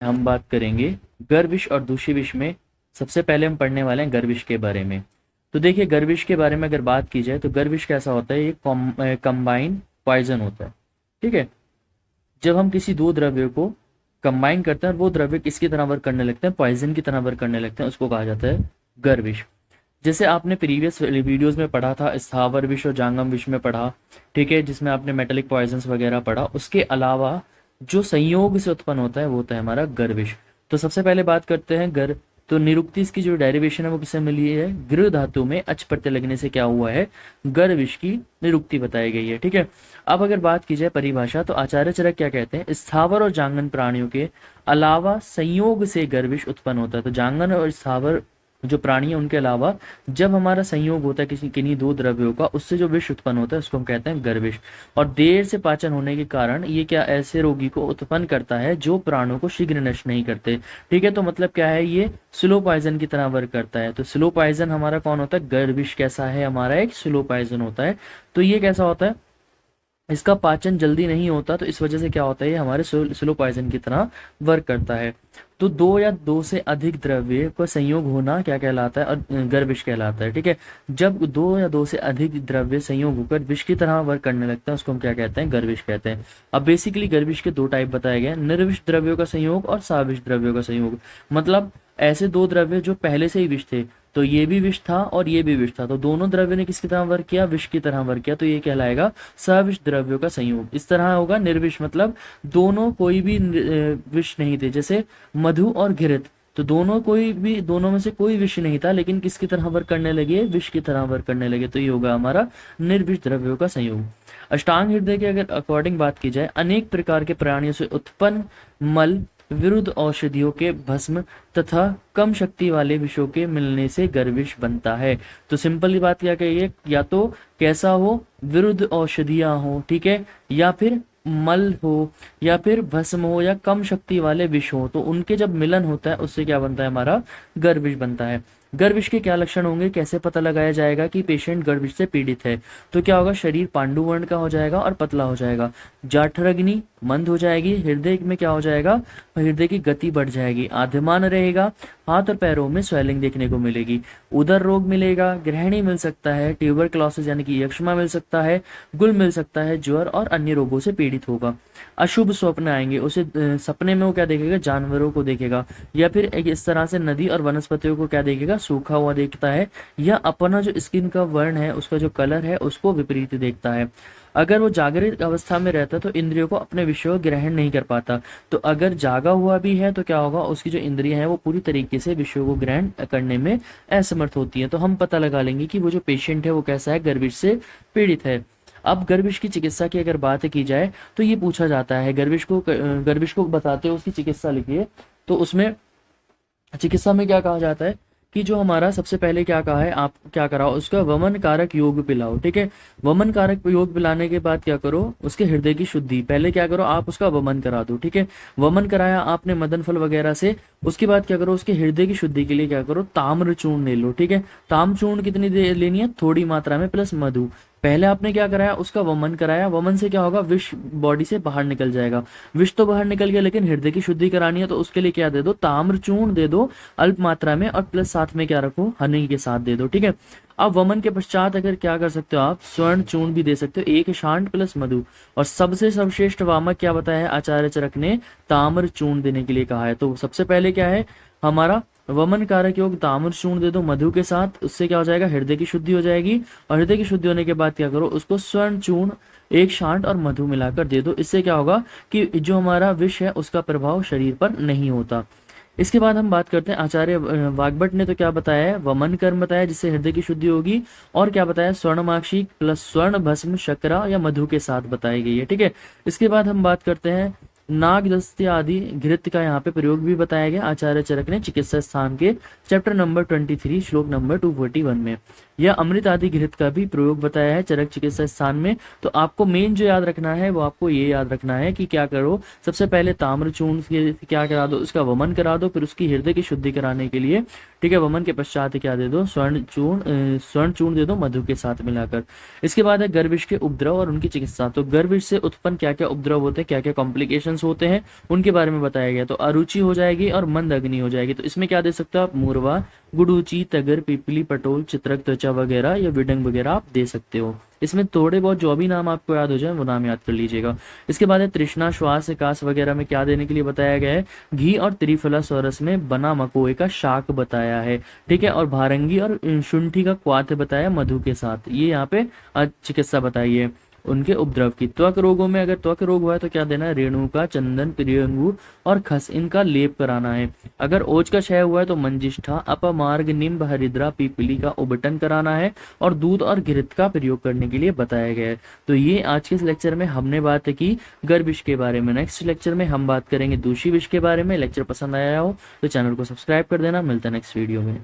हम बात करेंगे गर्भिश और दूषिविष में। सबसे पहले हम पढ़ने वाले हैं गर्भिश के बारे में। तो देखिए, गर्भिश के बारे में अगर बात की जाए तो गर्भिश कैसा होता है, ये कंबाइन पॉइजन होता है। ठीक है, जब हम किसी दो द्रव्यों को कंबाइन करते हैं और वो द्रव्य किसकी तरह वर्क करने लगते हैं, पॉइजन की तरह वर्क करने लगते हैं, उसको कहा जाता है गर्भिश। जैसे आपने प्रीवियस वीडियोस में पढ़ा था, स्थावर विष और जांगम विष में पढ़ा, ठीक है, जिसमें आपने मेटेलिक पॉइजन्स वगैरह पढ़ा। उसके अलावा जो संयोग से उत्पन्न होता है वो होता है हमारा गर्विश। तो सबसे पहले बात करते हैं गर। तो निरुक्ति की जो डेरिवेशन है वो किससे मिली है, गृह धातु में अच प्रत्यय लगने से क्या हुआ है, गर्विश की निरुक्ति बताई गई है। ठीक है, अब अगर बात की जाए परिभाषा, तो आचार्य चरक क्या कहते हैं, स्थावर और जांगन प्राणियों के अलावा संयोग से गर्विश उत्पन्न होता है। तो जांगन और स्थावर जो प्राणी है उनके अलावा जब हमारा संयोग होता है किसी किन्हीं दो द्रव्यों का, उससे जो विष उत्पन्न होता है उसको हम कहते हैं गर्विश। और देर से पाचन होने के कारण ये क्या ऐसे रोगी को उत्पन्न करता है जो प्राणों को शीघ्र नष्ट नहीं करते। ठीक है, तो मतलब क्या है, ये स्लो पॉइजन की तरह वर्क करता है। तो स्लो पॉइजन हमारा कौन होता है, गर्विश कैसा है, हमारा एक स्लो पॉइजन होता है। तो ये कैसा होता है, इसका पाचन जल्दी नहीं होता, तो इस वजह से क्या होता है, ये हमारे स्लो पॉइजन की तरह वर्क करता है। तो दो या दो से अधिक द्रव्य का संयोग होना क्या कहलाता है, और गर्विश कहलाता है। ठीक है, जब दो या दो से अधिक द्रव्य संयोग होकर विष की तरह वर्क करने लगता है उसको हम क्या कहते हैं, गर्विश कहते हैं। अब बेसिकली गर्विश के दो टाइप बताए गए हैं, निर्विष द्रव्यों का संयोग और साविष द्रव्यों का संयोग। मतलब ऐसे दो द्रव्य जो पहले से ही विष थे, तो ये भी विष था और ये भी विष था, तो दोनों द्रव्य ने किसकी तरह वर्क किया, विष की तरह वर्क किया, तो ये कहलाएगा सविष द्रव्यों का संयोग। इस तरह होगा निर्विष, मतलब दोनों कोई भी विष नहीं थे, जैसे मधु और घृत, तो दोनों कोई भी, दोनों में से कोई विष नहीं था, लेकिन किसकी तरह वर्क करने लगे, विष की तरह वर्क करने लगे, तो ये होगा हमारा निर्विष द्रव्यों का संयोग। अष्टांग हृदय के अगर अकॉर्डिंग बात की जाए, अनेक प्रकार के प्राणियों से उत्पन्न मल विरुद्ध औषधियों के भस्म तथा कम शक्ति वाले विषयों के मिलने से गर्विश बनता है। तो सिंपल बात क्या कहिए, या तो कैसा हो, विरुद्ध औषधियां हो, ठीक है, या फिर मल हो, या फिर भस्म हो, या कम शक्ति वाले विष हो, तो उनके जब मिलन होता है उससे क्या बनता है, हमारा गर्विश बनता है। गर्विश के क्या लक्षण होंगे, कैसे पता लगाया जाएगा कि पेशेंट गर्विश से पीड़ित है, तो क्या होगा, शरीर पांडु वर्ण का हो जाएगा और पतला हो जाएगा, जाठराग्नि मंद हो जाएगी, हृदय में क्या हो जाएगा, हृदय की गति बढ़ जाएगी, आद्यमान रहेगा, हाथ और पैरों में स्वेलिंग देखने को मिलेगी, उदर रोग मिलेगा, ग्रहणी मिल सकता है, ट्यूबरक्लोसिस यानी कि यक्ष्मा मिल सकता है, गुल मिल सकता है, ज्वर और अन्य रोगों से पीड़ित होगा। अशुभ स्वप्न आएंगे, उसे सपने में वो क्या देखेगा, जानवरों को देखेगा, या फिर इस तरह से नदी और वनस्पतियों को क्या देखेगा, सूखा हुआ देखता है, या अपना जो स्किन का वर्ण है, उसका जो कलर है, उसको विपरीत देखता है। अगर वो जागृत अवस्था में रहता है तो इंद्रियों को अपने विषयों को ग्रहण नहीं कर पाता, तो अगर जागा हुआ भी है तो क्या होगा, उसकी जो इंद्रियां हैं वो पूरी तरीके से विषयों को ग्रहण करने में असमर्थ होती है। तो हम पता लगा लेंगे कि वो जो पेशेंट है वो कैसा है, गर्विश से पीड़ित है। अब गर्विश की चिकित्सा की अगर बात की जाए तो ये पूछा जाता है, गर्विश को बताते हो उसकी चिकित्सा लिखिए। तो उसमें चिकित्सा में क्या कहा जाता है कि जो हमारा सबसे पहले क्या कहा है, आप क्या कराओ, उसका वमन कारक योग पिलाओ। ठीक है, वमन कारक योग पिलाने के बाद क्या करो, उसके हृदय की शुद्धि, पहले क्या करो, आप उसका वमन करा दो। ठीक है, वमन कराया आपने मदन फल वगैरह से, उसके बाद क्या करो, उसके हृदय की शुद्धि के लिए क्या करो, ताम्र चूर्ण ले लो। ठीक है, ताम्र चूर्ण कितनी लेनी है, थोड़ी मात्रा में, प्लस मधु। पहले आपने क्या कराया, उसका वमन कराया, वमन से क्या होगा, विष बॉडी से बाहर निकल जाएगा। विष तो बाहर निकल गया, लेकिन हृदय की शुद्धि करानी है, तो उसके लिए क्या दे दो, ताम्र चूर्ण दे दो अल्प मात्रा में, और प्लस साथ में क्या रखो, हनी के साथ दे दो। ठीक है, अब वमन के पश्चात अगर क्या कर सकते हो आप, स्वर्ण चूर्ण भी दे सकते हो, एक शांत प्लस मधु। और सबसे सर्वश्रेष्ठ वामक क्या बताया है आचार्य चरक ने, ताम्र चूर्ण देने के लिए कहा है। तो सबसे पहले क्या है हमारा, वमन कारक योग ताम्र चूर्ण दे दो मधु के साथ, उससे क्या हो जाएगा, हृदय की शुद्धि हो जाएगी। और हृदय की शुद्धि होने के बाद क्या करो, उसको स्वर्ण चूर्ण, एक शांत और मधु मिलाकर दे दो। इससे क्या होगा कि जो हमारा विष है उसका प्रभाव शरीर पर नहीं होता। इसके बाद हम बात करते हैं, आचार्य वाग्भट ने तो क्या बताया है, वमन कर्म बताया जिससे हृदय की शुद्धि होगी, और क्या बताया, स्वर्णमाक्षी प्लस स्वर्ण भस्म शर्करा या मधु के साथ बताई गई है। ठीक है, इसके बाद हम बात करते हैं नाग दस्ते आदि घृत का यहाँ पे प्रयोग भी बताया गया आचार्य चरक ने चिकित्सा स्थान के चैप्टर नंबर 23 श्लोक नंबर 241 में। यह अमृत आदि घृत का भी प्रयोग बताया है चरक चिकित्सा स्थान में। तो आपको मेन जो याद रखना है वो आपको ये याद रखना है कि क्या करो, सबसे पहले ताम्र चूर्ण क्या करा दो, उसका वमन करा दो, फिर उसकी हृदय की शुद्धि कराने के लिए ठीक है, वमन के पश्चात क्या दे दो, स्वर्ण चूर्ण दे दो मधु के साथ मिलाकर। इसके बाद है गर्भिश के उपद्रव और उनकी चिकित्सा। तो गर्भिश से उत्पन्न क्या क्या उपद्रव होते हैं, क्या क्या कॉम्प्लिकेशंस होते हैं, उनके बारे में बताया गया। तो अरुचि हो जाएगी और मंद अग्नि हो जाएगी। तो इसमें क्या दे सकते हो आप, मुरवा, गुडूची, तगर, पिपली, पटोल, चित्रक त्वचा वगैरह या विडंग वगैरह आप दे सकते हो। इसमें थोड़े बहुत जो भी नाम आपको याद हो जाए वो नाम याद कर लीजिएगा। इसके बाद है तृष्णा, श्वास, कास वगैरह में क्या देने के लिए बताया गया है, घी और त्रिफला स्वरस में बना मकोए का शाक बताया है। ठीक है, और भारंगी और शुंठी का क्वाथ बताया मधु के साथ। ये यहाँ पे चिकित्सा बताई है उनके उपद्रव की। त्वक रोगों में अगर त्वक रोग हुआ है तो क्या देना है, रेणुका, चंदन, प्रियंगु और खस, इनका लेप कराना है। अगर ओज का क्षय हुआ है तो मंजिष्ठा, अपमार्ग, निम्ब, हरिद्रा, पीपली का उबटन कराना है और दूध और घृत का प्रयोग करने के लिए बताया गया है। तो ये आज के इस लेक्चर में हमने बात की गर्भिश के बारे में। नेक्स्ट लेक्चर में हम बात करेंगे दूषी विष के बारे में। लेक्चर पसंद आया हो तो चैनल को सब्सक्राइब कर देना। मिलता है नेक्स्ट वीडियो में।